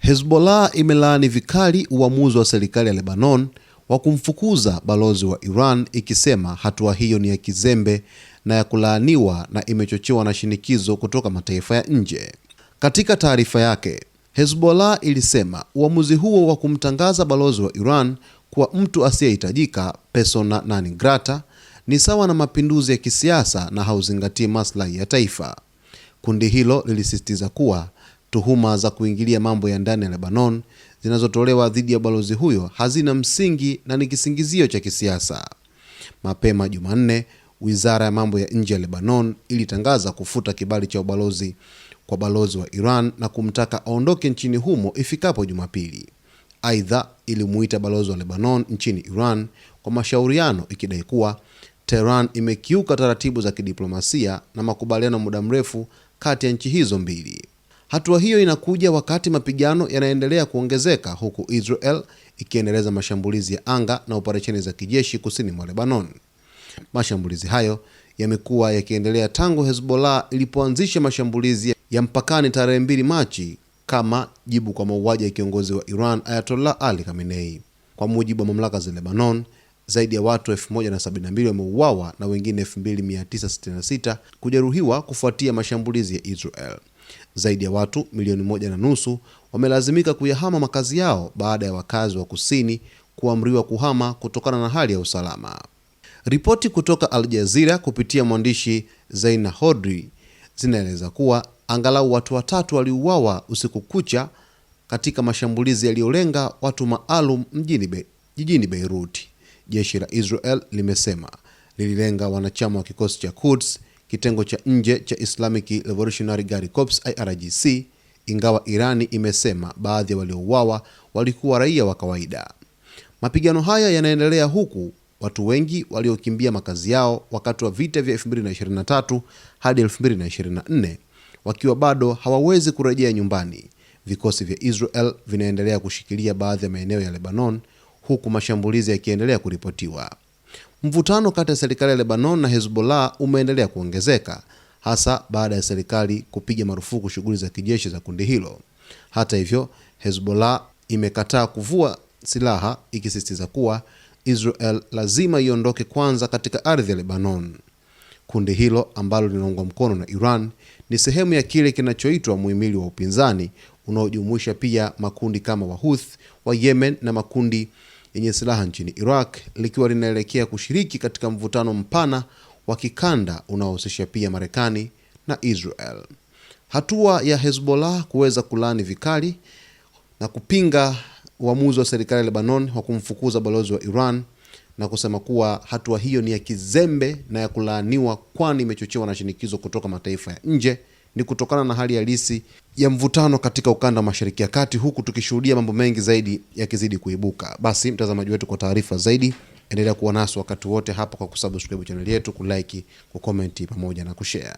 Hezbollah imelaani vikali uamuzi wa serikali ya Lebanon wa kumfukuza balozi wa Iran, ikisema hatua hiyo ni ya kizembe na ya kulaaniwa na imechochewa na shinikizo kutoka mataifa ya nje. Katika taarifa yake, Hezbollah ilisema uamuzi huo wa kumtangaza balozi wa Iran kuwa mtu asiyehitajika, persona non grata, ni sawa na mapinduzi ya kisiasa na hauzingatii maslahi ya taifa. Kundi hilo lilisisitiza kuwa tuhuma za kuingilia mambo ya ndani ya Lebanon zinazotolewa dhidi ya balozi huyo hazina msingi na ni kisingizio cha kisiasa. Mapema Jumanne, Wizara ya Mambo ya Nje ya Lebanon ilitangaza kufuta kibali cha ubalozi kwa balozi wa Iran na kumtaka aondoke nchini humo ifikapo Jumapili. Aidha, ilimuita balozi wa Lebanon nchini Iran kwa mashauriano, ikidai kuwa Tehran imekiuka taratibu za kidiplomasia na makubaliano muda mrefu kati ya nchi hizo mbili. Hatua hiyo inakuja wakati mapigano yanaendelea kuongezeka, huku Israel ikiendeleza mashambulizi ya anga na operesheni za kijeshi kusini mwa Lebanon. Mashambulizi hayo yamekuwa yakiendelea tangu Hezbollah ilipoanzisha mashambulizi ya mpakani tarehe 2 Machi kama jibu kwa mauaji ya kiongozi wa Iran Ayatollah Ali Khamenei. Kwa mujibu wa mamlaka za Lebanon, zaidi ya watu 1072 wameuawa na wengine 2966 kujeruhiwa kufuatia mashambulizi ya Israel. Zaidi ya watu 1.5 milioni wamelazimika kuyahama makazi yao baada ya wakazi wa kusini kuamriwa kuhama kutokana na hali ya usalama. Ripoti kutoka Al Jazeera kupitia mwandishi Zaina Hodri zinaeleza kuwa angalau watu 3 waliuawa usiku kucha katika mashambulizi yaliyolenga watu maalum jijini Beirut. Jeshi la Israel limesema lililenga wanachama wa kikosi cha Quds, kitengo cha nje cha Islamic Revolutionary Guard Corps IRGC, ingawa Irani imesema baadhi ya waliouawa walikuwa raia wa kawaida. Mapigano haya yanaendelea huku watu wengi waliokimbia makazi yao wakati wa vita vya 2023 hadi 2024 wakiwa bado hawawezi kurejea nyumbani. Vikosi vya Israel vinaendelea kushikilia baadhi ya maeneo ya Lebanon huku mashambulizi yakiendelea kuripotiwa. Mvutano kati ya serikali ya Lebanon na Hezbollah umeendelea kuongezeka, hasa baada ya serikali kupiga marufuku shughuli za kijeshi za kundi hilo. Hata hivyo, Hezbollah imekataa kuvua silaha, ikisisitiza kuwa Israel lazima iondoke kwanza katika ardhi ya Lebanon. Kundi hilo ambalo linaungwa mkono na Iran ni sehemu ya kile kinachoitwa muhimili wa upinzani unaojumuisha pia makundi kama Wahouthi wa Yemen na makundi yenye silaha nchini Iraq, likiwa linaelekea kushiriki katika mvutano mpana wa kikanda unaohusisha pia Marekani na Israel. Hatua ya Hezbollah kuweza kulaani vikali na kupinga uamuzi wa serikali ya Lebanon wa kumfukuza balozi wa Iran na kusema kuwa hatua hiyo ni ya kizembe na ya kulaaniwa, kwani imechochewa na shinikizo kutoka mataifa ya nje, ni kutokana na hali halisi ya mvutano katika ukanda wa Mashariki ya Kati, huku tukishuhudia mambo mengi zaidi yakizidi kuibuka. Basi mtazamaji wetu, kwa taarifa zaidi endelea kuwa nasi wakati wote hapa kwa kusubscribe channel yetu, kulike, kucomment pamoja na kushare.